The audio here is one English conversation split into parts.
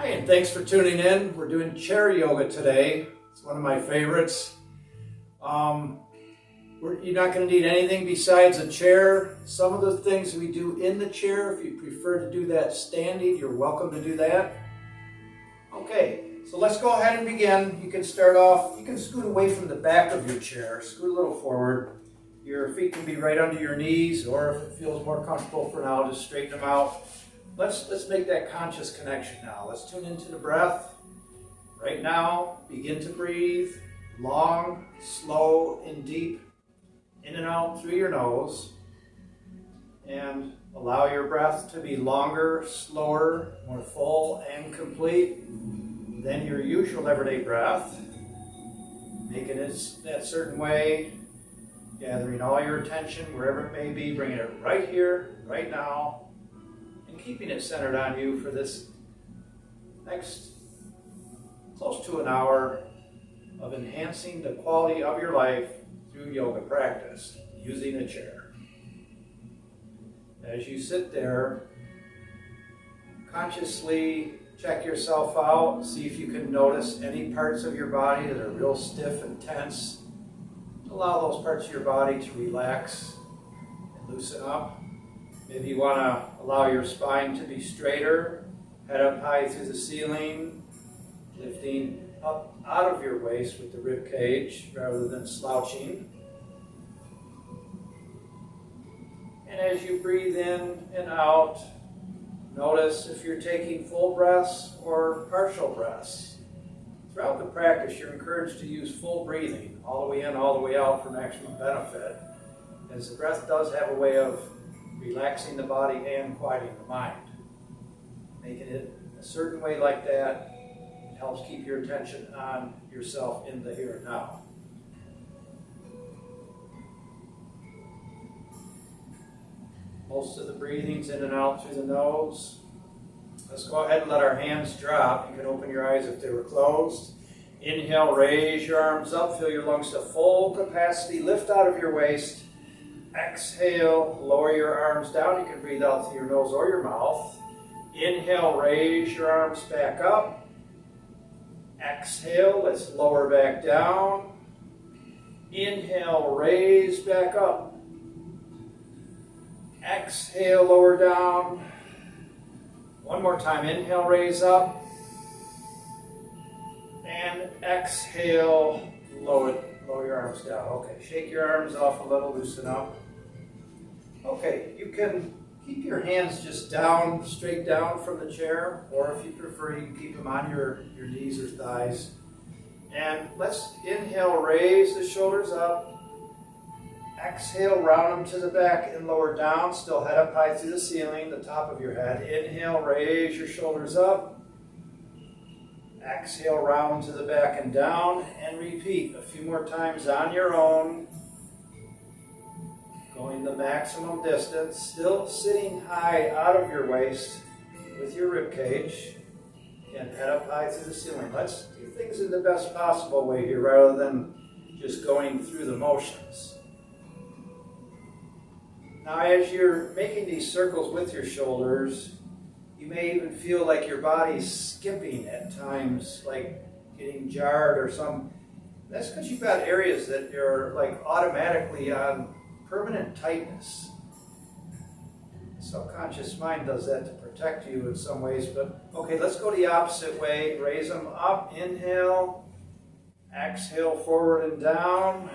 Hi, and thanks for tuning in. We're doing chair yoga today. It's one of my favorites. You're not going to need anything besides a chair. Some of the things we do in the chair, if you prefer to do that standing, you're welcome to do that. Okay, so let's go ahead and begin. You can start off, you can scoot away from the back of your chair, scoot a little forward. Your feet can be right under your knees, or if it feels more comfortable for now, just straighten them out. Let's make that conscious connection now. Let's tune into the breath. Right now, begin to breathe long, slow, and deep, in and out through your nose. And allow your breath to be longer, slower, more full, and complete than your usual everyday breath. Making it that certain way, gathering all your attention wherever it may be, bringing it right here, right now, and keeping it centered on you for this next close to an hour of enhancing the quality of your life through yoga practice, using a chair. As you sit there, consciously check yourself out, see if you can notice any parts of your body that are real stiff and tense. Allow those parts of your body to relax and loosen up. Maybe you want to allow your spine to be straighter, head up high through the ceiling, lifting up out of your waist with the rib cage rather than slouching. And as you breathe in and out, notice if you're taking full breaths or partial breaths. Throughout the practice, you're encouraged to use full breathing, all the way in, all the way out for maximum benefit, as the breath does have a way of relaxing the body and quieting the mind. Making it a certain way like that, it helps keep your attention on yourself in the here and now. Most of the breathing's in and out through the nose. Let's go ahead and let our hands drop. You can open your eyes if they were closed. Inhale, raise your arms up, fill your lungs to full capacity, lift out of your waist. Exhale, lower your arms down. You can breathe out through your nose or your mouth. Inhale, raise your arms back up. Exhale, let's lower back down. Inhale, raise back up. Exhale, lower down. One more time, inhale, raise up. And exhale, lower your arms down. Okay, shake your arms off a little, loosen up. Okay, you can keep your hands just down, straight down from the chair, or if you prefer, you can keep them on your knees or thighs. And let's inhale, raise the shoulders up. Exhale, round them to the back and lower down. Still head up high through the ceiling, the top of your head. Inhale, raise your shoulders up. Exhale, round to the back and down. And repeat a few more times on your own. Going the maximum distance. Still sitting high out of your waist with your rib cage. And head up high through the ceiling. Let's do things in the best possible way here rather than just going through the motions. Now, as you're making these circles with your shoulders, you may even feel like your body's skipping at times, like getting jarred or some. That's because you've got areas that are like automatically on permanent tightness. The subconscious mind does that to protect you in some ways, but okay, let's go the opposite way. Raise them up, inhale, exhale, forward and down.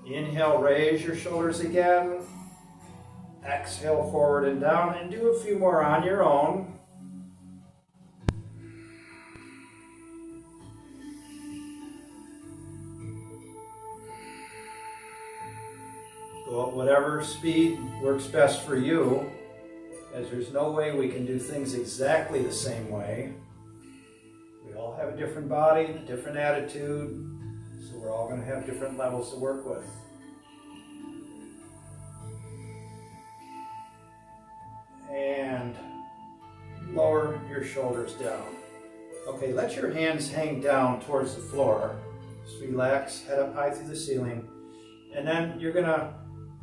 Inhale, raise your shoulders again. Exhale, forward and down, and do a few more on your own. Go at whatever speed works best for you, as there's no way we can do things exactly the same way. We all have a different body, a different attitude, so we're all going to have different levels to work with. And lower your shoulders down. Okay, let your hands hang down towards the floor. Just relax, head up high through the ceiling. And then you're going to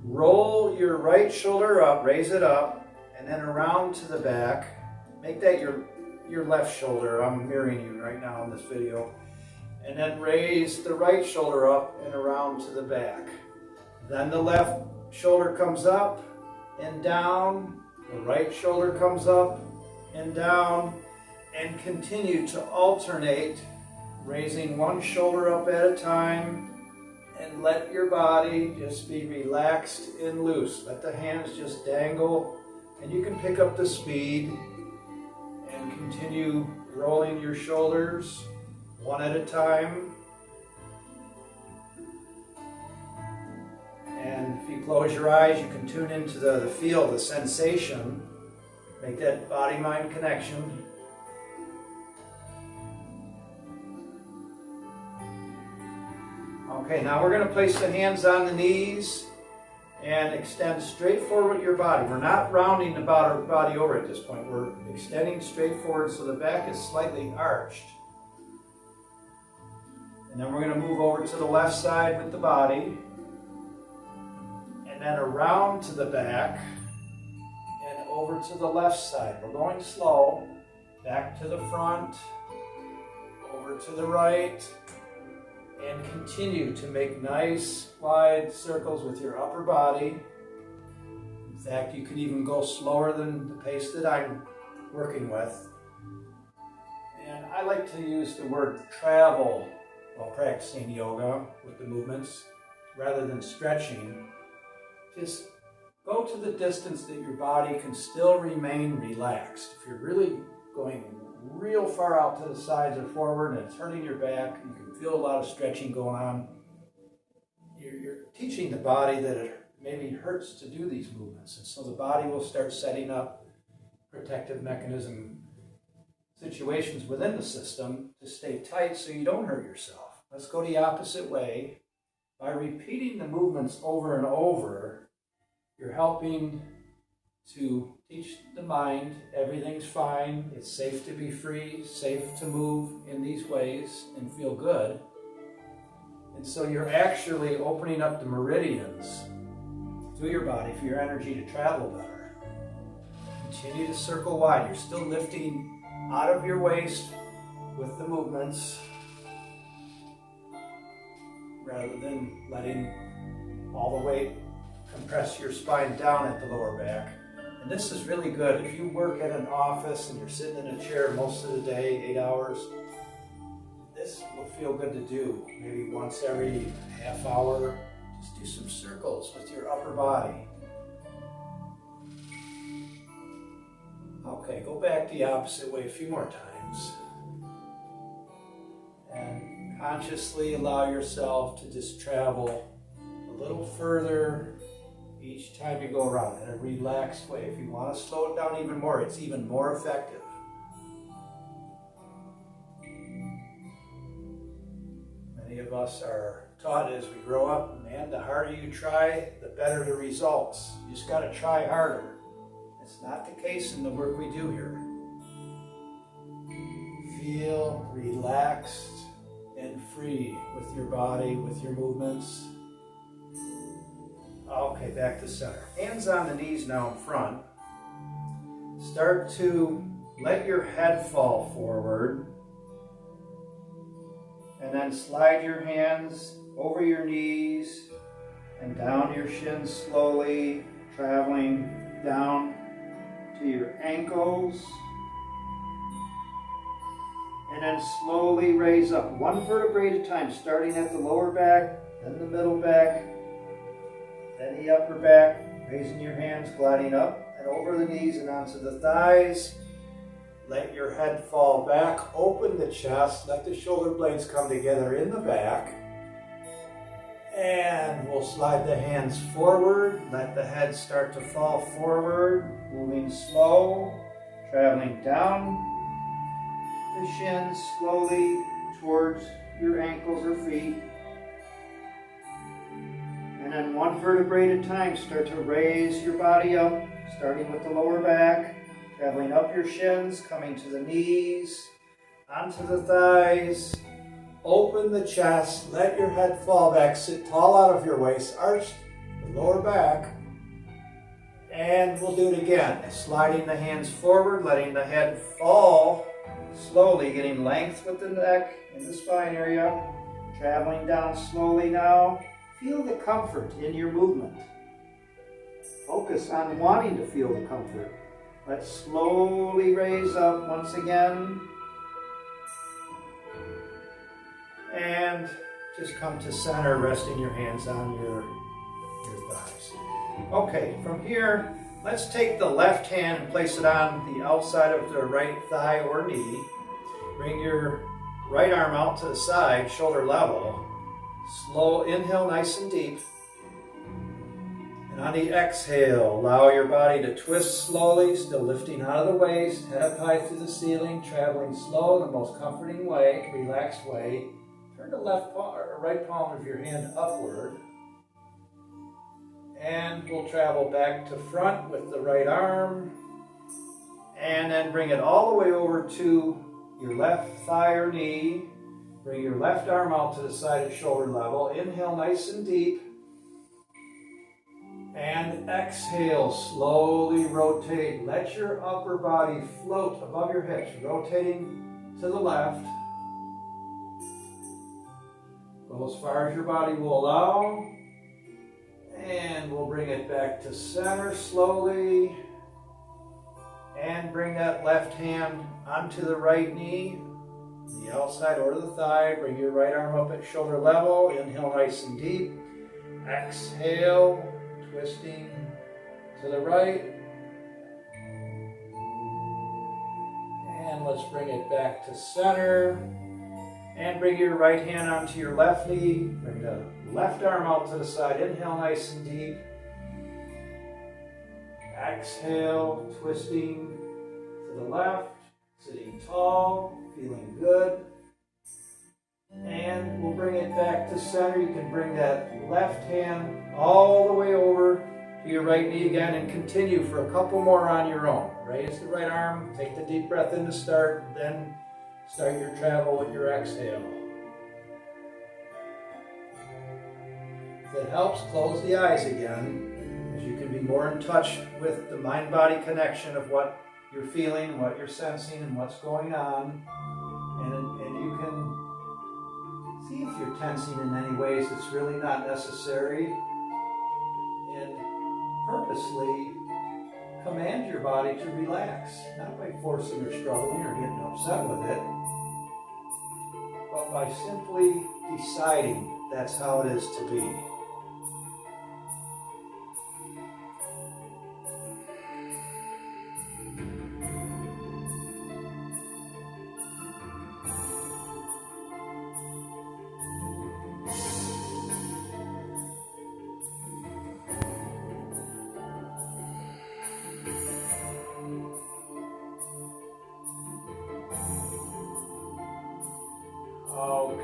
roll your right shoulder up, raise it up, and then around to the back. Make that your your left shoulder. I'm mirroring you right now in this video. And then raise the right shoulder up and around to the back. Then the left shoulder comes up and down. The right shoulder comes up and down. And continue to alternate, raising one shoulder up at a time. And let your body just be relaxed and loose. Let the hands just dangle. And you can pick up the speed and continue rolling your shoulders one at a time. And if you close your eyes, you can tune into the feel, the sensation. Make that body-mind connection. Okay, now we're going to place the hands on the knees and extend straight forward your body. We're not rounding the body over at this point. We're extending straight forward so the back is slightly arched. And then we're going to move over to the left side with the body. And then around to the back and over to the left side. We're going slow. Back to the front, over to the right. And continue to make nice wide circles with your upper body. In fact, you could even go slower than the pace that I'm working with. And I like to use the word travel while practicing yoga with the movements rather than stretching. Just go to the distance that your body can still remain relaxed. If you're really going real far out to the sides or forward and it's hurting your back, you can feel a lot of stretching going on. You're teaching the body that it maybe hurts to do these movements, and so the body will start setting up protective mechanism situations within the system to stay tight so you don't hurt yourself. Let's go the opposite way. By repeating the movements over and over, you're helping to teach the mind everything's fine, it's safe to be free, safe to move in these ways and feel good. And so you're actually opening up the meridians through your body for your energy to travel better. Continue to circle wide. You're still lifting out of your waist with the movements rather than letting all the weight compress your spine down at the lower back. And this is really good if you work at an office and you're sitting in a chair most of the day, 8 hours. This will feel good to do. Maybe once every half hour, just do some circles with your upper body. Okay, go back the opposite way a few more times. And consciously allow yourself to just travel a little further each time you go around in a relaxed way. If you want to slow it down even more, it's even more effective. Many of us are taught as we grow up, man, the harder you try, the better the results. You just got to try harder. It's not the case in the work we do here. Feel relaxed and free with your body, with your movements. Okay, back to center. Hands on the knees now in front. Start to let your head fall forward. And then slide your hands over your knees and down your shins slowly, traveling down to your ankles. And then slowly raise up one vertebrae at a time, starting at the lower back, then the middle back, then the upper back, raising your hands, gliding up and over the knees and onto the thighs. Let your head fall back, open the chest, let the shoulder blades come together in the back. And we'll slide the hands forward, let the head start to fall forward, moving slow, traveling down the shins slowly towards your ankles or feet. And then one vertebrae at a time, start to raise your body up, starting with the lower back, traveling up your shins, coming to the knees, onto the thighs. Open the chest, let your head fall back, sit tall out of your waist, arch the lower back. And we'll do it again, sliding the hands forward, letting the head fall Slowly getting length with the neck in the spine area. Traveling down slowly now. Feel the comfort in your movement. Focus on wanting to feel the comfort. Let's slowly raise up once again. And just come to center, resting your hands on your thighs. Okay, from here, let's take the left hand and place it on the outside of the right thigh or knee. Bring your right arm out to the side, shoulder level. Slow inhale, nice and deep. And on the exhale, allow your body to twist slowly, still lifting out of the waist, head up high through the ceiling, traveling slow in the most comforting way, relaxed way. Turn the left palm or right palm of your hand upward. And we'll travel back to front with the right arm. And then bring it all the way over to your left thigh or knee. Bring your left arm out to the side at shoulder level. Inhale nice and deep. And exhale, slowly rotate. Let your upper body float above your hips, rotating to the left. Go as far as your body will allow. And we'll bring it back to center slowly. And bring that left hand onto the right knee, the outside or the thigh. Bring your right arm up at shoulder level. Inhale nice and deep. Exhale, twisting to the right. And let's bring it back to center. And bring your right hand onto your left knee. Bring the left arm out to the side. Inhale nice and deep. Exhale, twisting to the left. Sitting tall, feeling good. And we'll bring it back to center. You can bring that left hand all the way over to your right knee again and continue for a couple more on your own. Raise the right arm, take the deep breath in to start, then start your travel with your exhale. If it helps, close the eyes again, as you can be more in touch with the mind-body connection of what you're feeling, what you're sensing, and what's going on. And you can see if you're tensing in any ways that's really not necessary. And purposely command your body to relax, not by forcing or struggling or getting upset with it, but by simply deciding that's how it is to be.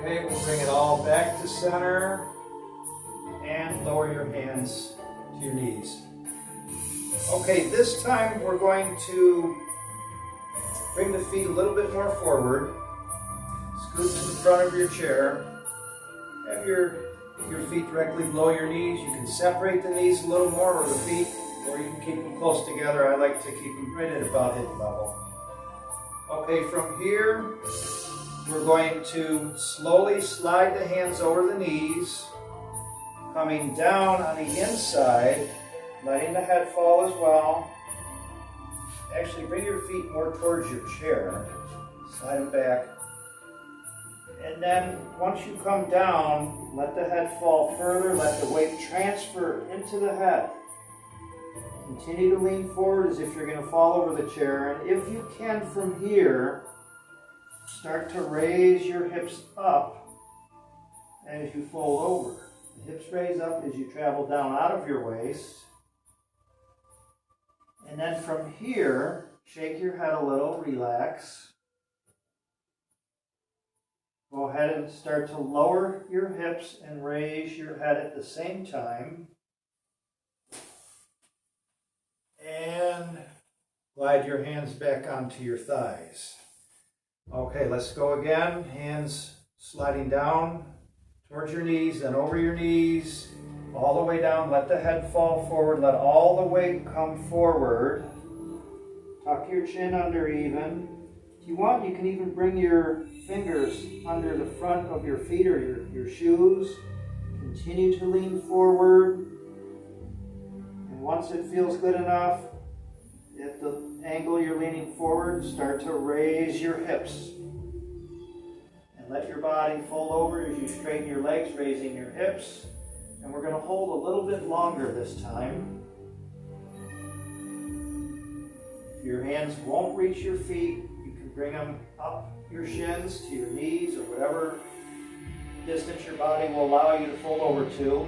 Okay, we'll bring it all back to center and lower your hands to your knees. Okay, this time we're going to bring the feet a little bit more forward. Scoot to the front of your chair. Have your feet directly below your knees. You can separate the knees a little more or the feet, or you can keep them close together. I like to keep them right at about hip level. Okay, from here, we're going to slowly slide the hands over the knees, coming down on the inside, letting the head fall as well. Actually, bring your feet more towards your chair. Slide them back. And then once you come down, let the head fall further. Let the weight transfer into the head. Continue to lean forward as if you're going to fall over the chair. And if you can from here, start to raise your hips up as you fold over. The hips raise up as you travel down out of your waist. And then from here, shake your head a little, relax. Go ahead and start to lower your hips and raise your head at the same time. And glide your hands back onto your thighs. Okay, let's go again. Hands sliding down towards your knees, then over your knees, all the way down. Let the head fall forward. Let all the weight come forward. Tuck your chin under even. If you want, you can even bring your fingers under the front of your feet or your shoes. Continue to lean forward. And once it feels good enough, at the angle you're leaning forward, start to raise your hips. And let your body fold over as you straighten your legs, raising your hips. And we're going to hold a little bit longer this time. If your hands won't reach your feet, you can bring them up your shins to your knees or whatever distance your body will allow you to fold over to.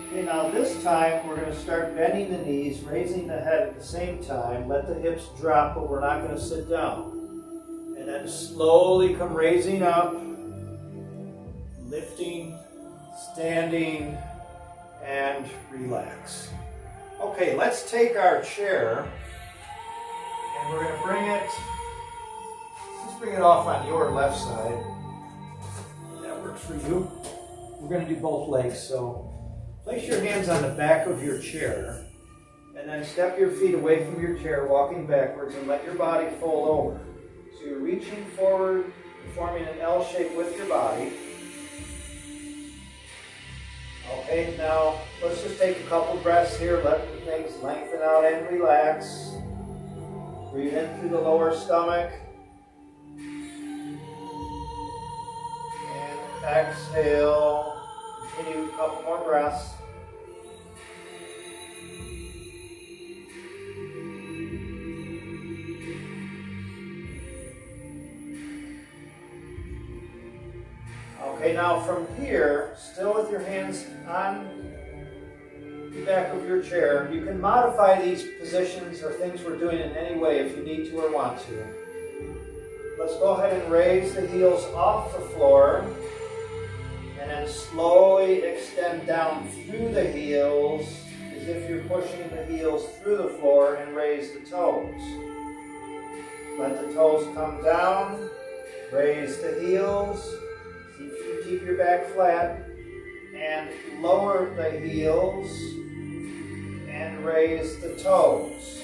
Okay, now this time we're going to start bending the knees, raising the head at the same time. Let the hips drop, but we're not going to sit down. And then slowly come raising up, lifting, standing, and relax. Okay, let's take our chair and we're going to bring it, let's bring it off on your left side. That works for you. We're going to do both legs, so place your hands on the back of your chair and then step your feet away from your chair, walking backwards, and let your body fold over. So you're reaching forward, forming an L shape with your body. Okay, now let's just take a couple breaths here. Let things lengthen out and relax. Breathe in through the lower stomach. And exhale. Continue a couple more breaths. Okay, now from here, still with your hands on the back of your chair, you can modify these positions or things we're doing in any way if you need to or want to. Let's go ahead and raise the heels off the floor and then slowly extend down through the heels as if you're pushing the heels through the floor, and raise the toes. Let the toes come down, raise the heels. See if you keep your back flat, and lower the heels and raise the toes.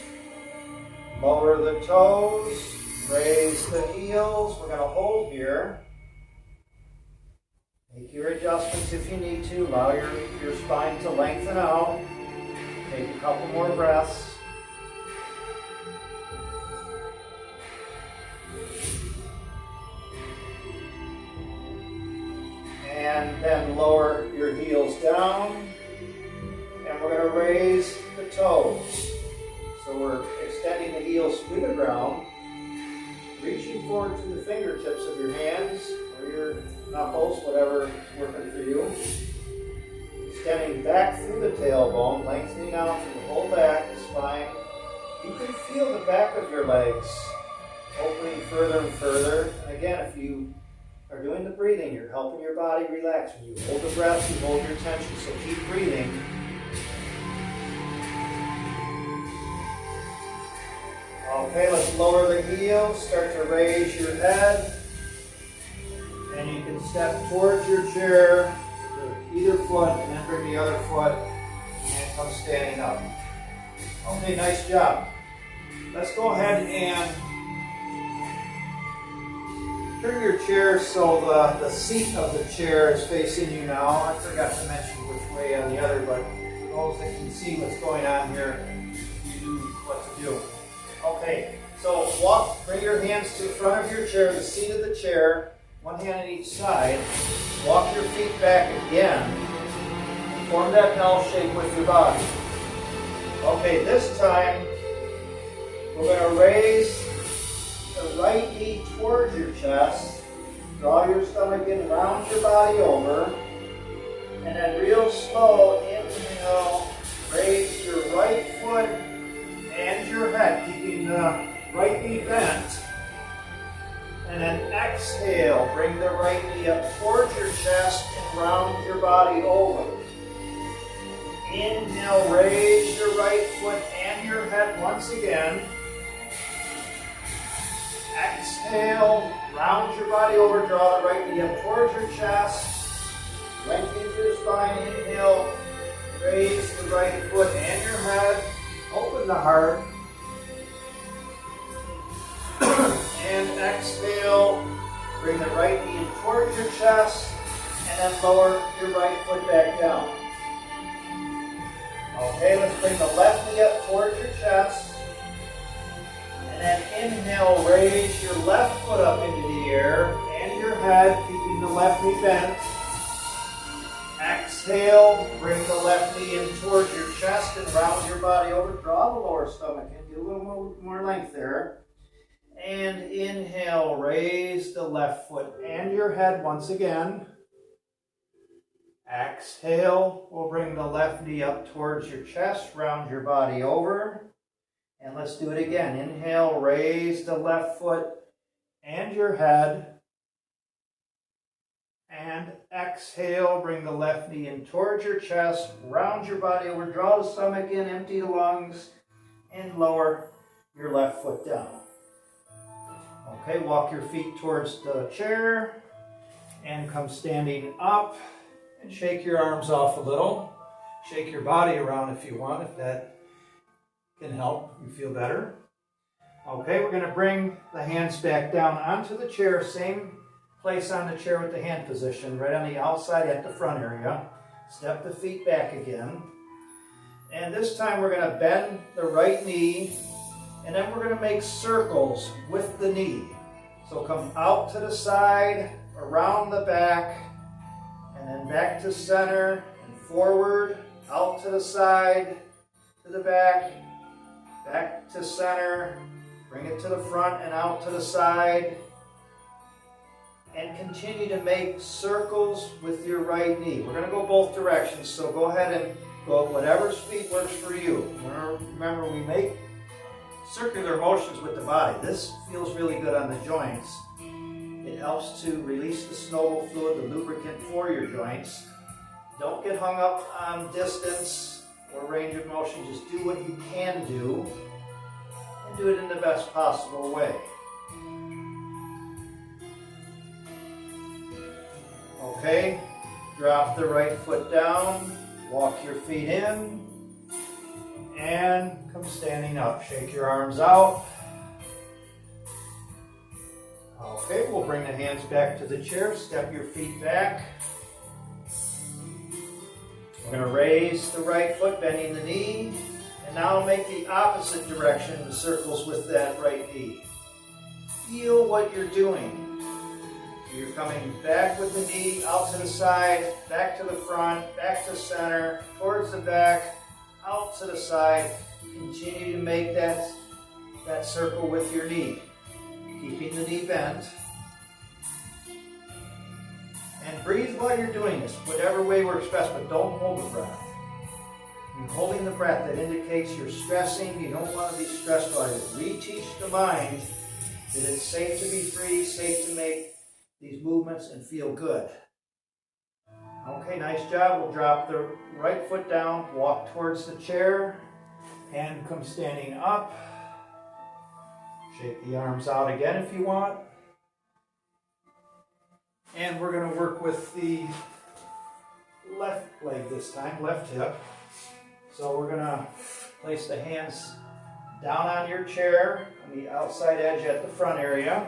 Lower the toes, raise the heels. We're going to hold here. Make your adjustments if you need to. Allow your spine to lengthen out. Take a couple more breaths. And then lower your heels down, and we're going to raise the toes. So we're extending the heels through the ground, reaching forward to the fingertips of your hands or your knuckles, whatever is working for you. Extending back through the tailbone, lengthening out through the whole back, the spine. You can feel the back of your legs opening further and further. And again, if you are doing the breathing, you're helping your body relax. When you hold the breath, you hold your tension, so keep breathing. Okay, let's lower the heels, start to raise your head, and you can step towards your chair with either foot and then bring the other foot and come standing up. Okay, nice job. Let's go ahead and turn your chair so the seat of the chair is facing you now. I forgot to mention which way on the other, but for those that can see what's going on here, you do what to do. Okay, so bring your hands to the front of your chair, the seat of the chair, one hand on each side. Walk your feet back again. Form that L shape with your body. Okay, this time we're going to raise the right knee towards your chest. Draw your stomach in, round your body over, and then real slow, inhale, raise your right foot and your head, keeping the right knee bent. And then exhale, bring the right knee up towards your chest and round your body over. Inhale, raise your right foot and your head once again. Exhale, round your body over, draw the right knee up towards your chest. Lengthen your spine, inhale, raise the right foot and your head. Open the heart. and exhale. Bring the right knee in towards your chest, and then lower your right foot back down. Okay, let's bring the left knee up towards your chest. And then inhale, raise your left foot up into the air and your head, keeping the left knee bent. Exhale, bring the left knee in towards your chest and round your body over. Draw the lower stomach in, get a little more length there. And inhale, raise the left foot and your head once again. Exhale, we'll bring the left knee up towards your chest, round your body over. And let's do it again. Inhale, raise the left foot and your head. And exhale, bring the left knee in towards your chest, round your body over, draw the stomach in, empty the lungs, and lower your left foot down. Okay, walk your feet towards the chair and come standing up and shake your arms off a little. Shake your body around if you want, if that can help you feel better. Okay, we're going to bring the hands back down onto the chair, same place on the chair with the hand position, right on the outside at the front area. Step the feet back again. And this time we're going to bend the right knee, and then we're going to make circles with the knee. So come out to the side, around the back, and then back to center and forward, out to the side, to the back, back to center, bring it to the front and out to the side. And continue to make circles with your right knee. We're going to go both directions, so go ahead and go at whatever speed works for you. Remember, we make circular motions with the body. This feels really good on the joints. It helps to release the synovial fluid, the lubricant for your joints. Don't get hung up on distance or range of motion. Just do what you can do, and do it in the best possible way. Okay, drop the right foot down, walk your feet in, and come standing up. Shake your arms out. Okay, we'll bring the hands back to the chair, step your feet back. We're going to raise the right foot, bending the knee, and now make the opposite direction, the circles with that right knee. Feel what you're doing. You're coming back with the knee, out to the side, back to the front, back to center, towards the back, out to the side. Continue to make that circle with your knee, keeping the knee bent. And breathe while you're doing this, whatever way works best, but don't hold the breath. When you're holding the breath, that indicates you're stressing. You don't want to be stressed by it. Reteach the mind that it's safe to be free, safe to make these movements and feel good. Okay, nice job. We'll drop the right foot down, walk towards the chair, and come standing up. Shake the arms out again if you want. And we're going to work with the left leg this time, left hip. So we're going to place the hands down on your chair on the outside edge at the front area.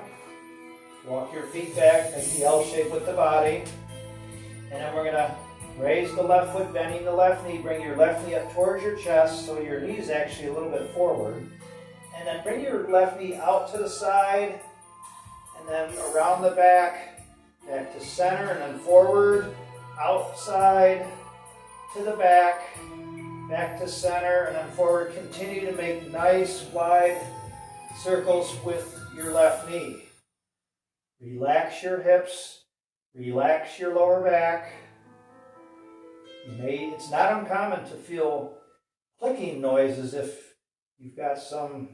Walk your feet back, make the L shape with the body. And then we're going to raise the left foot, bending the left knee. Bring your left knee up towards your chest so your knee is actually a little bit forward. And then bring your left knee out to the side, and then around the back, back to center, and then forward, outside, to the back, back to center, and then forward. Continue to make nice wide circles with your left knee. Relax your hips, relax your lower back. It's not uncommon to feel clicking noises if you've got some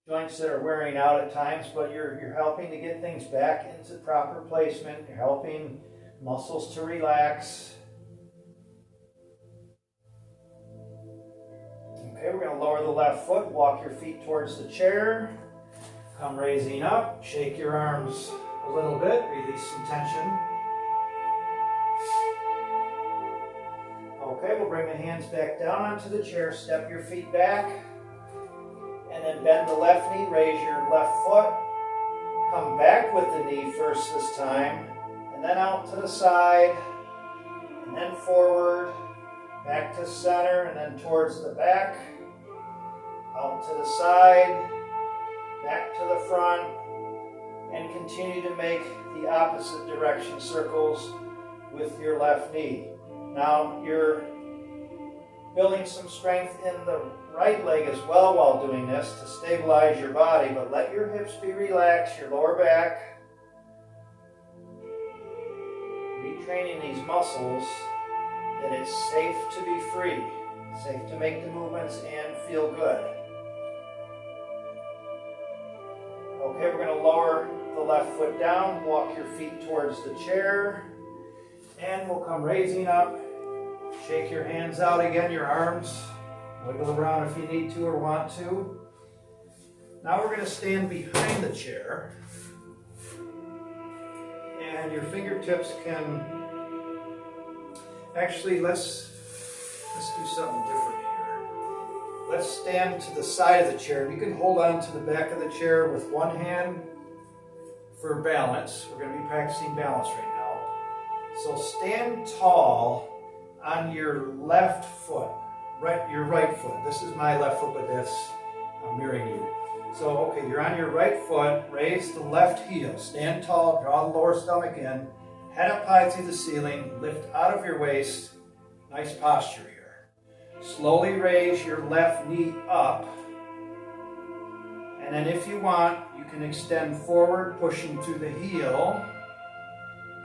joints that are wearing out at times, but you're helping to get things back into proper placement. You're helping muscles to relax. Okay, we're going to lower the left foot, walk your feet towards the chair. Come raising up, shake your arms a little bit, release some tension. Okay, we'll bring the hands back down onto the chair, step your feet back, and then bend the left knee, raise your left foot, Come back with the knee first this time, and then out to the side, and then forward, back to center, and then towards the back, out to the side, back to the front, and continue to make the opposite direction circles with your left knee. Now you're building some strength in the right leg as well while doing this to stabilize your body, but let your hips be relaxed, your lower back. Retraining these muscles that it's safe to be free, safe to make the movements and feel good. Okay, we're going to lower the left foot down, walk your feet towards the chair, and we'll come raising up. Shake your hands out again, your arms. Wiggle around if you need to or want to. Now we're going to stand behind the chair. And your fingertips can... Actually, let's do something different here. Let's stand to the side of the chair. You can hold on to the back of the chair with one hand for balance. We're going to be practicing balance right now. So stand tall on your left foot, your right foot. This is my left foot, but I'm mirroring you. So, okay, you're on your right foot, raise the left heel, stand tall, draw the lower stomach in, head up high through the ceiling, lift out of your waist, nice posture here. Slowly raise your left knee up, and then if you want, you can extend forward, pushing through the heel.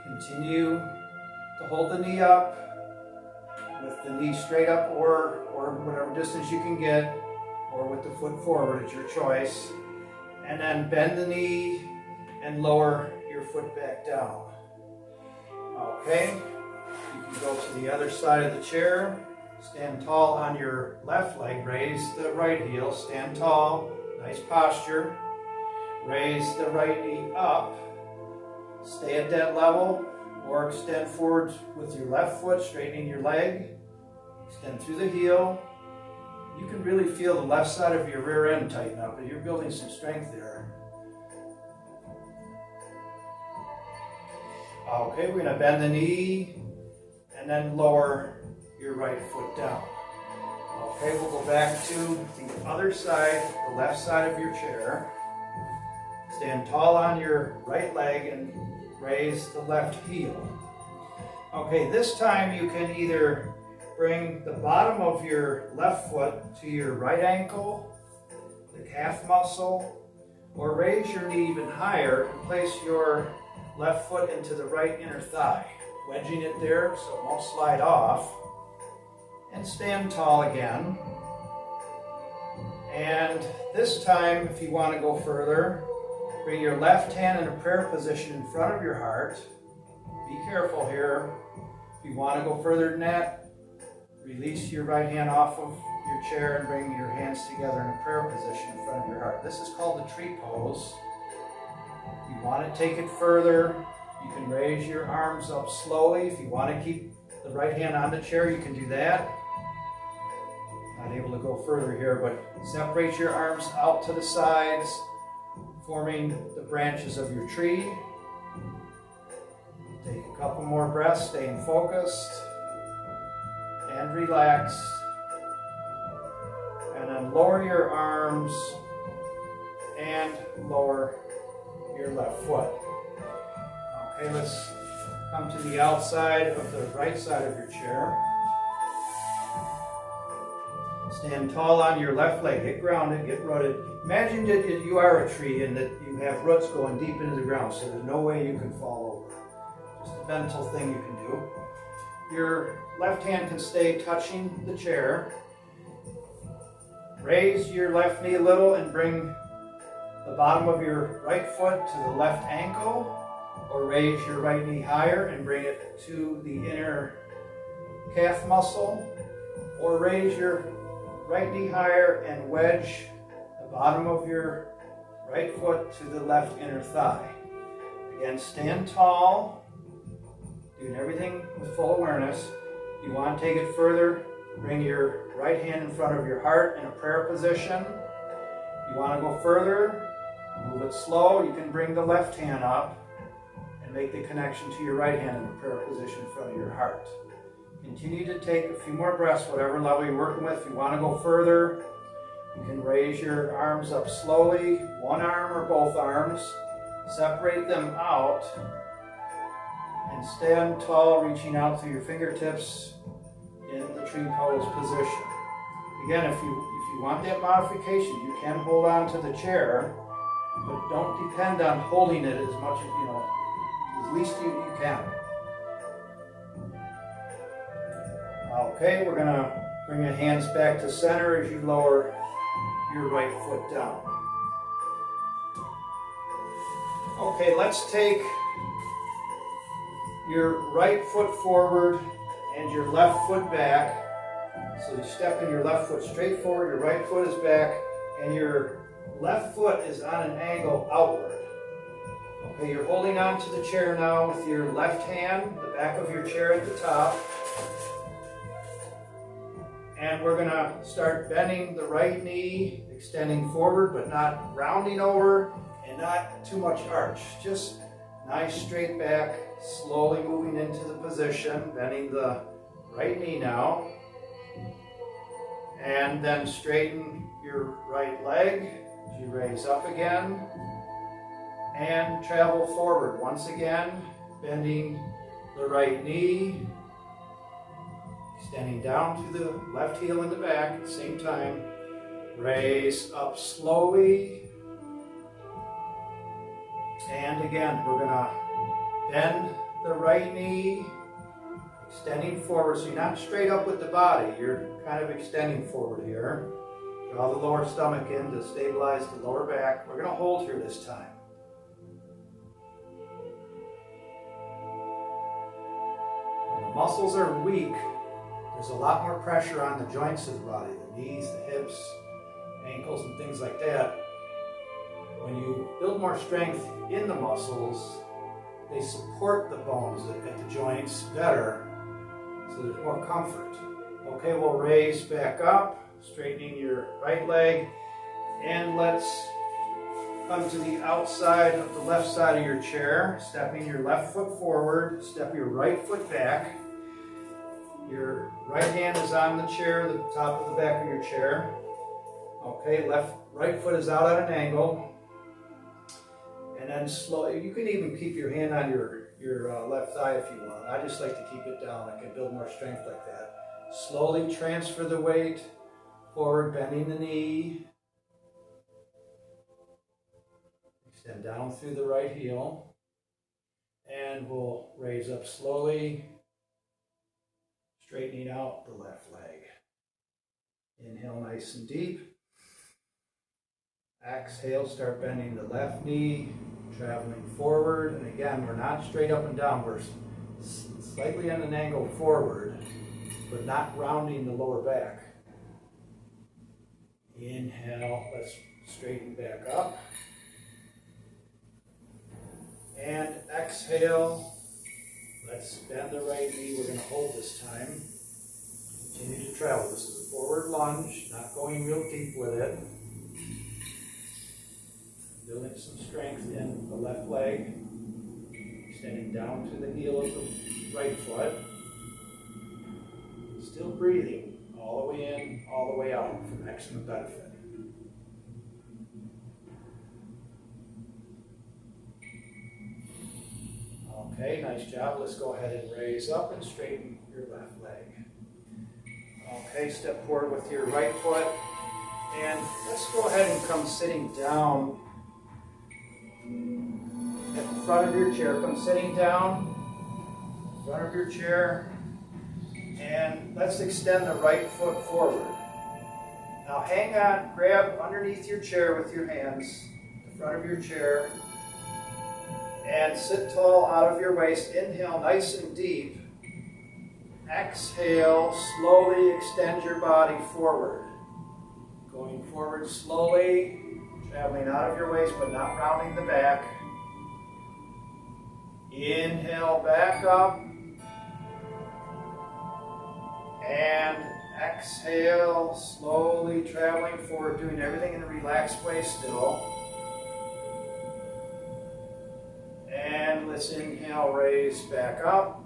Continue to hold the knee up, with the knee straight up or whatever distance you can get, or with the foot forward, it's your choice. And then bend the knee and lower your foot back down. Okay, you can go to the other side of the chair, stand tall on your left leg, raise the right heel, stand tall, nice posture. Raise the right knee up, stay at that level, or extend forward with your left foot, straightening your leg. Extend through the heel. You can really feel the left side of your rear end tighten up, but you're building some strength there. Okay, we're going to bend the knee and then lower your right foot down. Okay, we'll go back to the other side, the left side of your chair. Stand tall on your right leg and raise the left heel. Okay, this time you can either bring the bottom of your left foot to your right ankle, the calf muscle, or raise your knee even higher and place your left foot into the right inner thigh, wedging it there so it won't slide off. And stand tall again. And this time, if you want to go further, bring your left hand in a prayer position in front of your heart. Be careful here. If you want to go further than that, release your right hand off of your chair and bring your hands together in a prayer position in front of your heart. This is called the tree pose. If you want to take it further, you can raise your arms up slowly. If you want to keep the right hand on the chair, you can do that. Not able to go further here, but separate your arms out to the sides, forming the branches of your tree. Take a couple more breaths, staying focused and relaxed. And then lower your arms and lower your left foot. Okay, let's come to the outside of the right side of your chair. Stand tall on your left leg, get grounded, get rooted. Imagine that you are a tree and that you have roots going deep into the ground, so there's no way you can fall over. Just a mental thing you can do. Your left hand can stay touching the chair. Raise your left knee a little and bring the bottom of your right foot to the left ankle, or raise your right knee higher and bring it to the inner calf muscle, or raise your right knee higher and wedge the bottom of your right foot to the left inner thigh. Again, stand tall, doing everything with full awareness. You want to take it further, bring your right hand in front of your heart in a prayer position. You want to go further, Move it slow. You can bring the left hand up and make the connection to your right hand in the prayer position in front of your heart. Continue to take a few more breaths, whatever level you're working with. If you want to go further, you can raise your arms up slowly, one arm or both arms. Separate them out and stand tall, reaching out through your fingertips in the tree pose position. Again, if you want that modification, you can hold on to the chair, but don't depend on holding it as much as least you can. Okay, we're going to bring your hands back to center as you lower your right foot down. Okay, let's take your right foot forward and your left foot back. So you step in your left foot straight forward, your right foot is back, and your left foot is on an angle outward. Okay, you're holding on to the chair now with your left hand, the back of your chair at the top. And we're going to start bending the right knee, extending forward, but not rounding over and not too much arch. Just nice straight back, slowly moving into the position, bending the right knee now. And then straighten your right leg as you raise up again. And travel forward once again, bending the right knee. Extending down through the left heel in the back at the same time. Raise up slowly. And again, we're going to bend the right knee, extending forward. So you're not straight up with the body. You're kind of extending forward here. Draw the lower stomach in to stabilize the lower back. We're going to hold here this time. When the muscles are weak, there's a lot more pressure on the joints of the body, the knees, the hips, ankles, and things like that. When you build more strength in the muscles, they support the bones at the joints better, so there's more comfort. Okay, we'll raise back up, straightening your right leg, and let's come to the outside of the left side of your chair, stepping your left foot forward, step your right foot back. Your right hand is on the chair, the top of the back of your chair. Okay, right foot is out at an angle. And then slowly, you can even keep your hand on your left thigh if you want. I just like to keep it down. I can build more strength like that. Slowly transfer the weight forward, bending the knee. Extend down through the right heel. And we'll raise up slowly, straightening out the left leg. Inhale nice and deep. Exhale, start bending the left knee, traveling forward. And again, we're not straight up and down. We're slightly on an angle forward, but not rounding the lower back. Inhale, let's straighten back up. And exhale, let's bend the right knee. We're going to hold this time. Continue to travel. This is a forward lunge, not going real deep with it. Building some strength in the left leg. Extending down to the heel of the right foot. Still breathing all the way in, all the way out for maximum benefit. Okay, nice job. Let's go ahead and raise up and straighten your left leg. Okay, step forward with your right foot. And let's go ahead and come sitting down at the front of your chair. Come sitting down, front of your chair. And let's extend the right foot forward. Now hang on, grab underneath your chair with your hands, the front of your chair. And sit tall out of your waist. Inhale nice and deep. Exhale, slowly extend your body forward. Going forward slowly, traveling out of your waist but not rounding the back. Inhale, back up. And exhale, slowly traveling forward, doing everything in a relaxed way still. let's inhale, raise back up.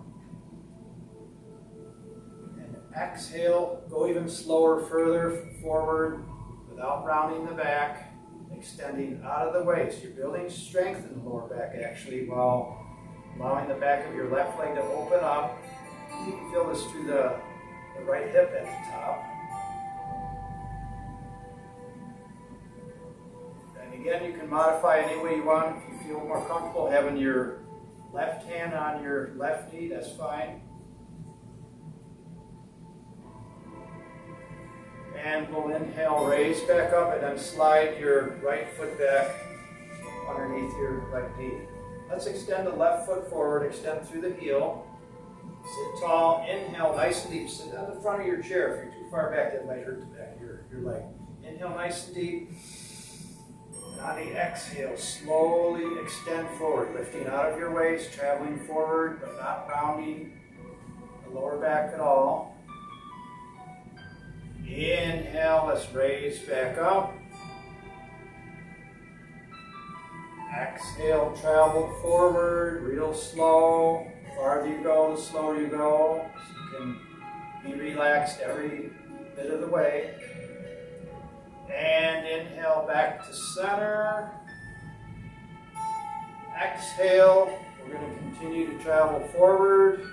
And exhale, go even slower, further forward without rounding the back, extending out of the waist. You're building strength in the lower back actually while allowing the back of your left leg to open up. You can feel this through the right hip at the top. And again, you can modify any way you want. If you feel more comfortable having your left hand on your left knee, that's fine. And we'll inhale, raise back up, and then slide your right foot back underneath your right knee. Let's extend the left foot forward, extend through the heel. Sit tall, inhale nice and deep. Sit on the front of your chair. If you're too far back, that might hurt the back of your leg. Inhale nice and deep. And on the exhale, slowly extend forward, lifting out of your waist, traveling forward, but not rounding the lower back at all. Inhale, let's raise back up. Exhale, travel forward, real slow. The farther you go, the slower you go. So you can be relaxed every bit of the way. And inhale back to center. Exhale, we're going to continue to travel forward.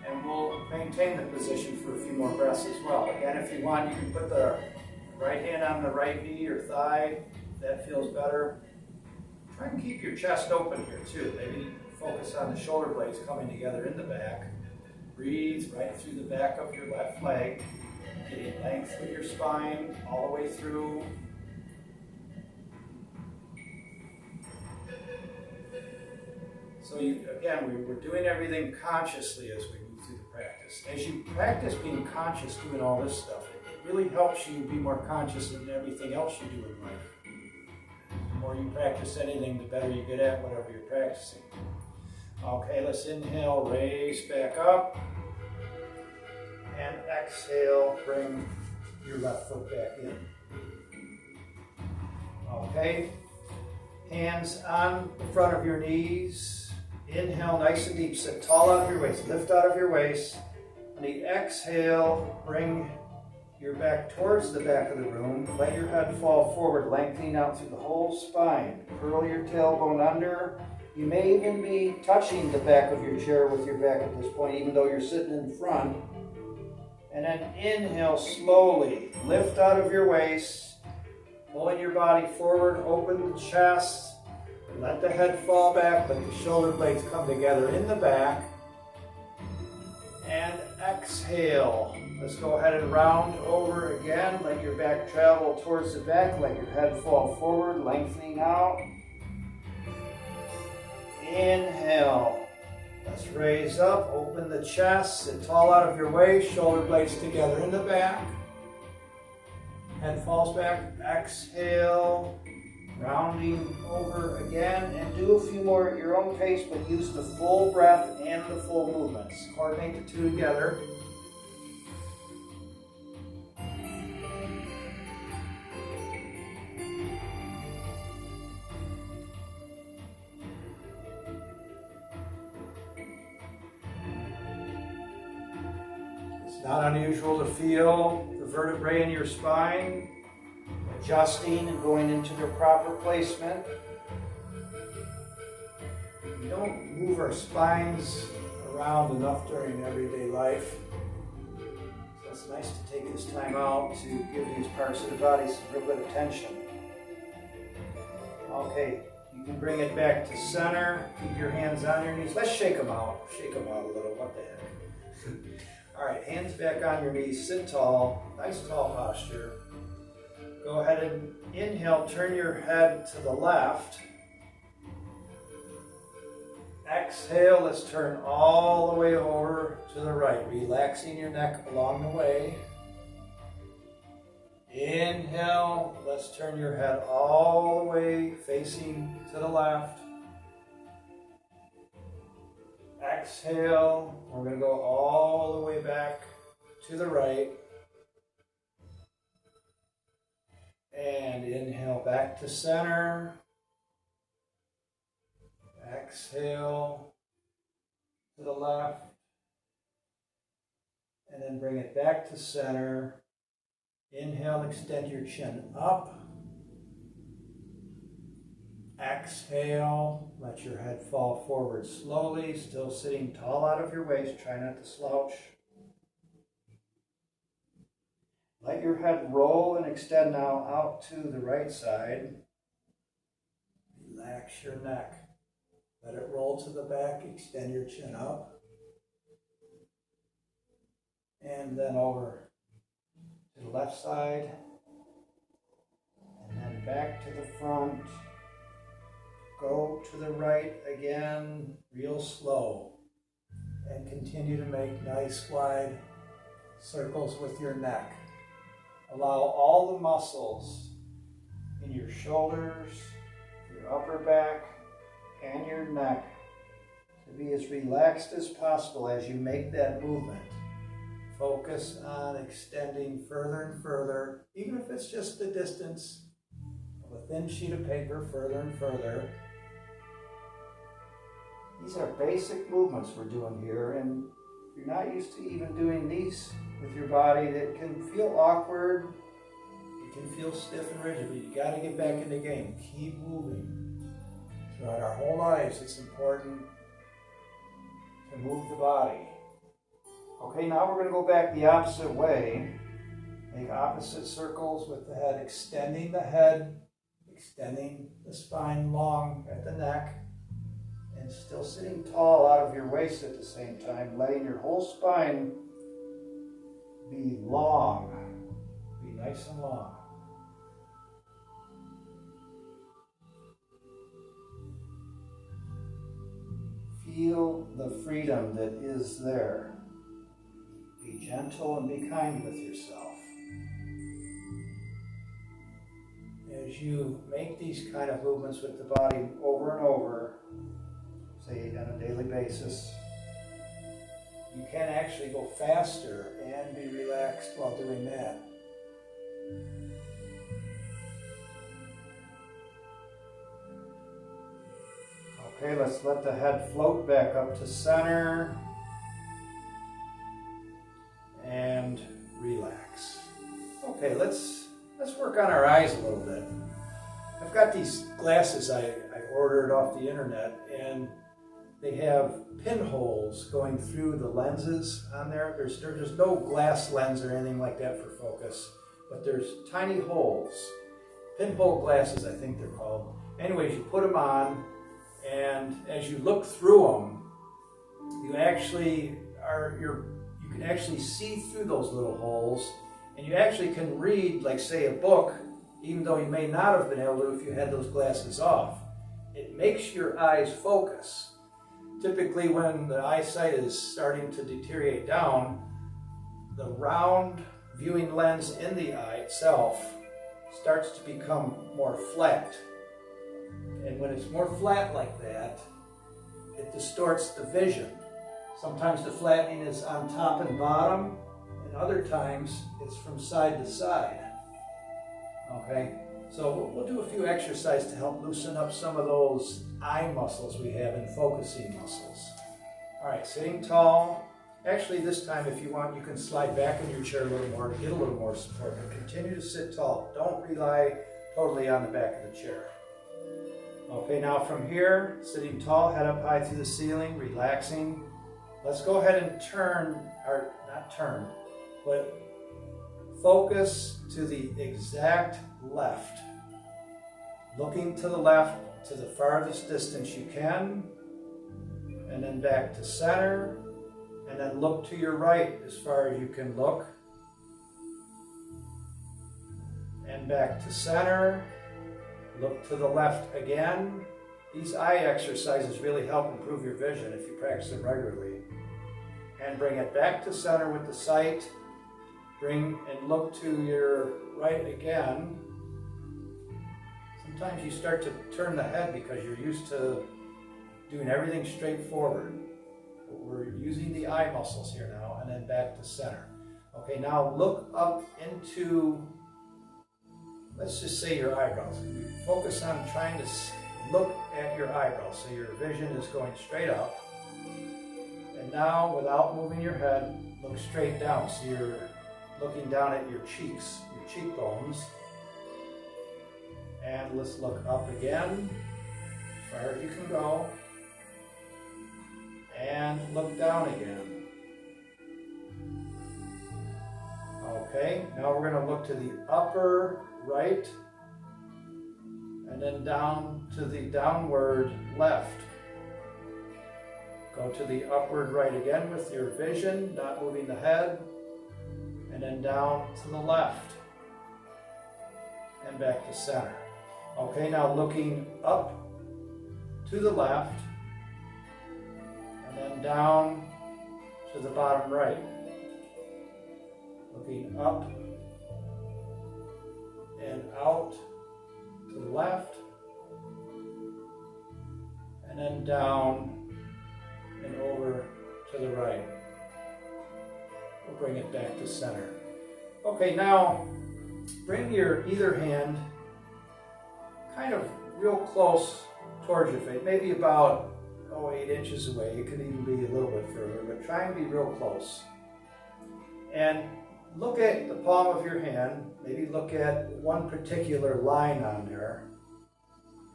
And we'll maintain the position for a few more breaths as well. Again, if you want, you can put the right hand on the right knee or thigh. If that feels better. Try and keep your chest open here too. Maybe focus on the shoulder blades coming together in the back. Breathe right through the back of your left leg. Getting length with your spine all the way through. So again, we're doing everything consciously as we move through the practice. As you practice being conscious doing all this stuff, it really helps you be more conscious in everything else you do in life. The more you practice anything, the better you get at whatever you're practicing. Okay, let's inhale, raise back up. And exhale, bring your left foot back in. Okay, hands on the front of your knees. Inhale, nice and deep. Sit tall out of your waist. Lift out of your waist. On the exhale, bring your back towards the back of the room. Let your head fall forward, lengthening out through the whole spine. Curl your tailbone under. You may even be touching the back of your chair with your back at this point, even though you're sitting in front. And then inhale slowly. Lift out of your waist. Pulling your body forward, open the chest. Let the head fall back, let the shoulder blades come together in the back. And exhale. Let's go ahead and round over again. Let your back travel towards the back. Let your head fall forward, lengthening out. Inhale. Let's raise up, open the chest, sit tall out of your waist, shoulder blades together in the back. Head falls back. Exhale. Rounding over again, and do a few more at your own pace, but use the full breath and the full movements. Coordinate the two together. It's not unusual to feel the vertebrae in your spine adjusting and going into their proper placement. We don't move our spines around enough during everyday life. So it's nice to take this time out to give these parts of the body some real good attention. Okay, you can bring it back to center. Keep your hands on your knees. Let's shake them out. Shake them out a little. What the heck? All right, hands back on your knees. Sit tall. Nice tall posture. Go ahead and inhale, turn your head to the left. Exhale, let's turn all the way over to the right, relaxing your neck along the way. Inhale, let's turn your head all the way facing to the left. Exhale, we're going to go all the way back to the right. And inhale back to center. Exhale to the left. And then bring it back to center. Inhale, extend your chin up. Exhale, let your head fall forward slowly, still sitting tall out of your waist. Try not to slouch. Let your head roll and extend now out to the right side. Relax your neck. Let it roll to the back, extend your chin up. And then over to the left side. And then back to the front. Go to the right again, real slow. And continue to make nice wide circles with your neck. Allow all the muscles in your shoulders, your upper back, and your neck to be as relaxed as possible as you make that movement. Focus on extending further and further, even if it's just the distance of a thin sheet of paper, further and further. These are basic movements we're doing here, and if you're not used to even doing these with your body, that can feel awkward, it can feel stiff and rigid, but you got to get back in the game. Keep moving. Throughout our whole lives, it's important to move the body. Okay, now we're going to go back the opposite way. Make opposite circles with the head, extending the head, extending the spine long at the neck, and still sitting tall out of your waist at the same time, letting your whole spine be long, be nice and long. Feel the freedom that is there. Be gentle and be kind with yourself. As you make these kind of movements with the body over and over, say on a daily basis, you can actually go faster and be relaxed while doing that. Okay, let's let the head float back up to center and relax. Okay, let's work on our eyes a little bit. I've got these glasses I ordered off the internet, and they have pinholes going through the lenses on there. There's no glass lens or anything like that for focus, but there's tiny holes. Pinhole glasses, I think they're called. Anyways, you put them on, and as you look through them, you can actually see through those little holes, and you actually can read, like say, a book, even though you may not have been able to if you had those glasses off. It makes your eyes focus. Typically, when the eyesight is starting to deteriorate down, the round viewing lens in the eye itself starts to become more flat. And when it's more flat like that, it distorts the vision. Sometimes the flattening is on top and bottom, and other times it's from side to side. Okay? So we'll do a few exercises to help loosen up some of those eye muscles we have and focusing muscles. All right, sitting tall. Actually, this time, if you want, you can slide back in your chair a little more to get a little more support, but continue to sit tall. Don't rely totally on the back of the chair. Okay, now from here, sitting tall, head up high through the ceiling, relaxing. Let's go ahead and but focus to the exact left. Looking to the left to the farthest distance you can, and then back to center, and then look to your right as far as you can look, and back to center. Look to the left again. These eye exercises really help improve your vision if you practice them regularly. And bring it back to center with the sight. Bring and look to your right again. Sometimes you start to turn the head because you're used to doing everything straight forward. But we're using the eye muscles here now, and then back to center. Okay, now look up into, let's just say, your eyebrows. Focus on trying to look at your eyebrows. So your vision is going straight up. And now, without moving your head, look straight down. So you're looking down at your cheeks, your cheekbones. And let's look up again, as far as you can go. And look down again. Okay, now we're going to look to the upper right, and then down to the downward left. Go to the upward right again with your vision, not moving the head, and then down to the left, and back to center. Okay, now looking up to the left, and then down to the bottom right. Looking up and out to the left, and then down and over to the right. We'll bring it back to center. Okay, now bring your either hand kind of real close towards your face, maybe about 8 inches away. It could even be a little bit further, but try and be real close. And look at the palm of your hand, maybe look at one particular line on there,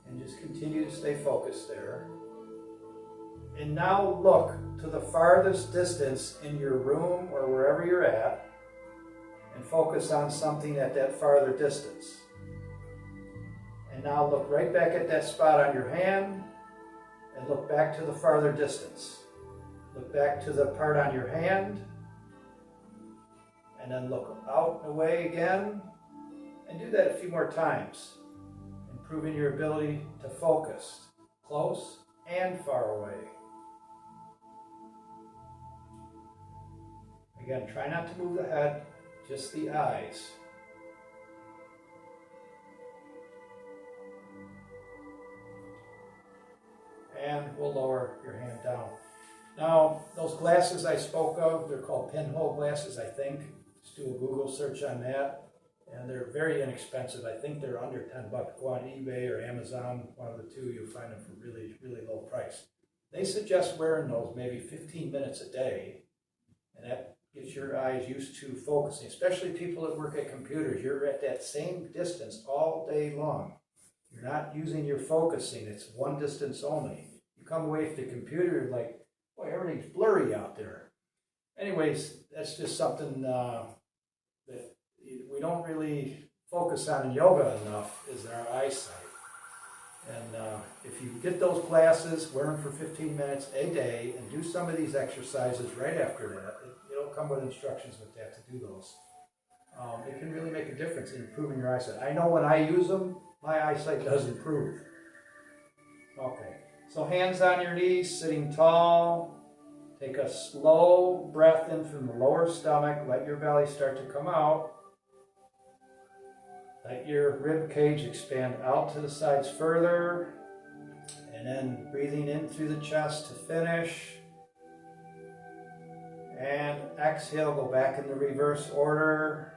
and just continue to stay focused there. And now look to the farthest distance in your room or wherever you're at, and focus on something at that farther distance. And now look right back at that spot on your hand, and look back to the farther distance. Look back to the part on your hand, and then look out and away again, and do that a few more times, improving your ability to focus close and far away. Again, try not to move the head, just the eyes. And we'll lower your hand down. Now, those glasses I spoke of, they're called pinhole glasses, I think. Just do a Google search on that. And they're very inexpensive. I think they're under 10 bucks. Go on eBay or Amazon, one of the two, you'll find them for really, really low price. They suggest wearing those maybe 15 minutes a day. And that gets your eyes used to focusing, especially people that work at computers. You're at that same distance all day long. You're not using your focusing. It's one distance only. You come away from the computer, you're like, boy, everything's blurry out there. Anyways, that's just something that we don't really focus on in yoga enough, is our eyesight. And if you get those glasses, wear them for 15 minutes a day, and do some of these exercises right after that. It'll come with instructions with that to do those. It can really make a difference in improving your eyesight. I know when I use them, my eyesight does improve. Okay, so hands on your knees, sitting tall. Take a slow breath in from the lower stomach. Let your belly start to come out. Let your rib cage expand out to the sides further. And then breathing in through the chest to finish. And exhale, go back in the reverse order.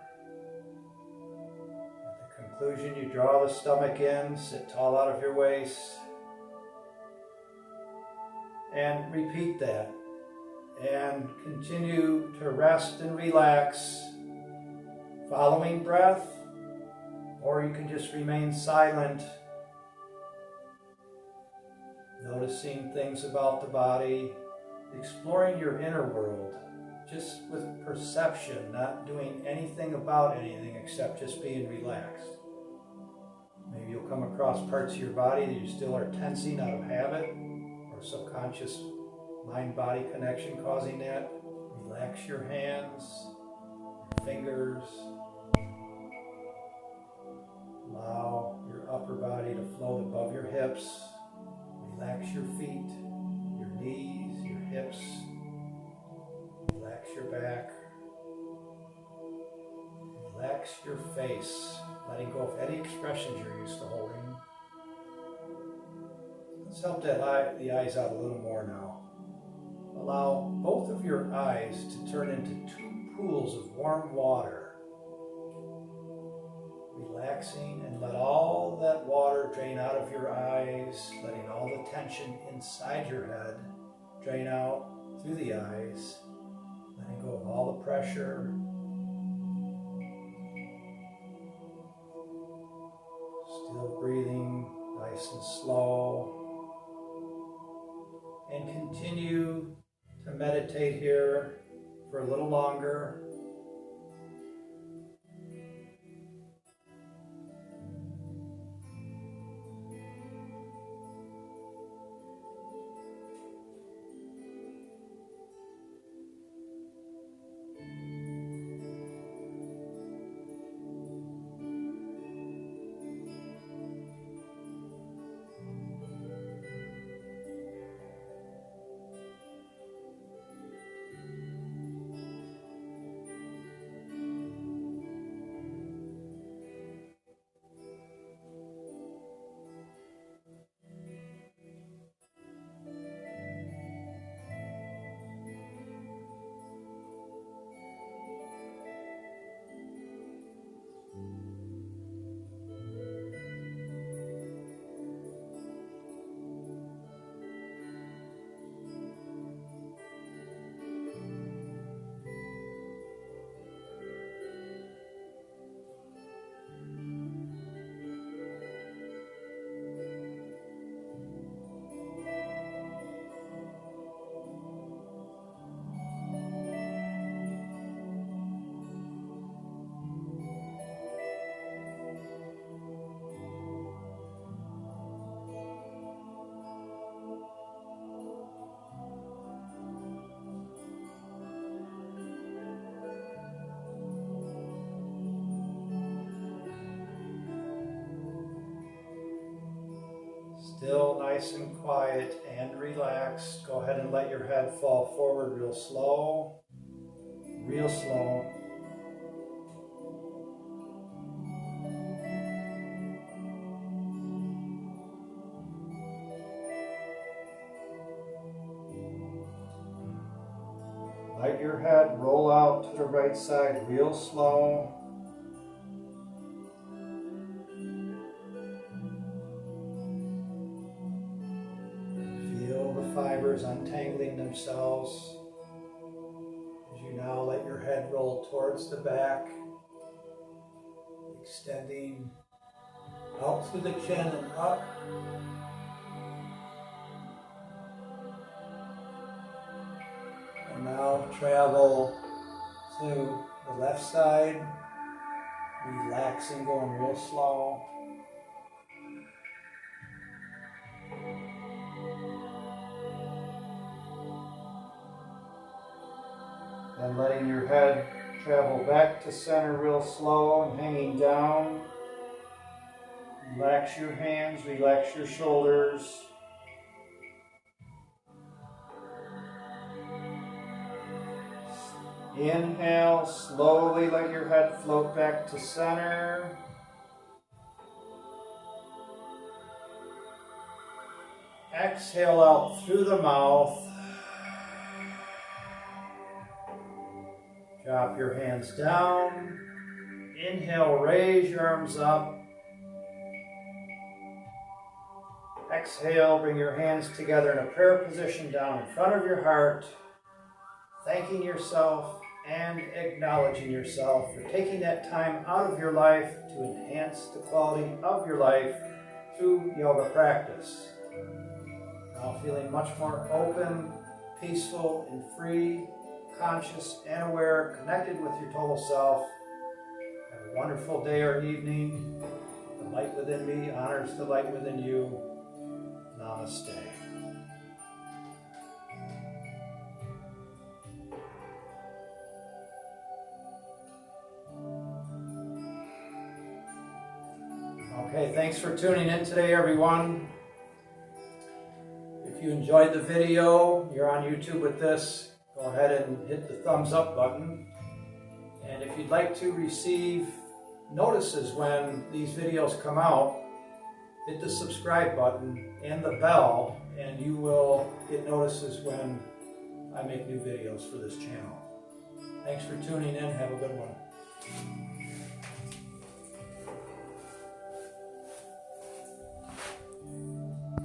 At the conclusion, you draw the stomach in, sit tall out of your waist. And repeat that. And continue to rest and relax, following breath, or you can just remain silent, noticing things about the body, exploring your inner world, just with perception, not doing anything about anything except just being relaxed. Maybe you'll come across parts of your body that you still are tensing out of habit or subconscious mind-body connection causing that. Relax your hands, your fingers. Allow your upper body to float above your hips. Relax your feet, your knees, your hips. Relax your back. Relax your face, letting go of any expressions you're used to holding. Let's help the eyes out a little more now. Allow both of your eyes to turn into two pools of warm water. Relax relaxing, and let all that water drain out of your eyes, letting all the tension inside your head drain out through the eyes, letting go of all the pressure. Still breathing nice and slow. And continue to meditate here for a little longer. Still nice and quiet and relaxed. Go ahead and let your head fall forward real slow, real slow. Let your head roll out to the right side real slow. Fibers untangling themselves as you now let your head roll towards the back, extending out through the chin and up. And now travel to the left side, relaxing, going real slow. And letting your head travel back to center real slow and hanging down. Relax your hands, relax your shoulders. Inhale, slowly let your head float back to center. Exhale out through the mouth. Drop your hands down. Inhale, raise your arms up. Exhale, bring your hands together in a prayer position down in front of your heart, thanking yourself and acknowledging yourself for taking that time out of your life to enhance the quality of your life through yoga practice. Now feeling much more open, peaceful, and free, conscious and aware, connected with your total self. Have a wonderful day or evening. The light within me honors the light within you. Namaste. Okay, thanks for tuning in today, everyone. If you enjoyed the video, you're on YouTube with this, go ahead and hit the thumbs up button. And if you'd like to receive notices when these videos come out, hit the subscribe button and the bell, and you will get notices when I make new videos for this channel. Thanks for tuning in. Have a good one.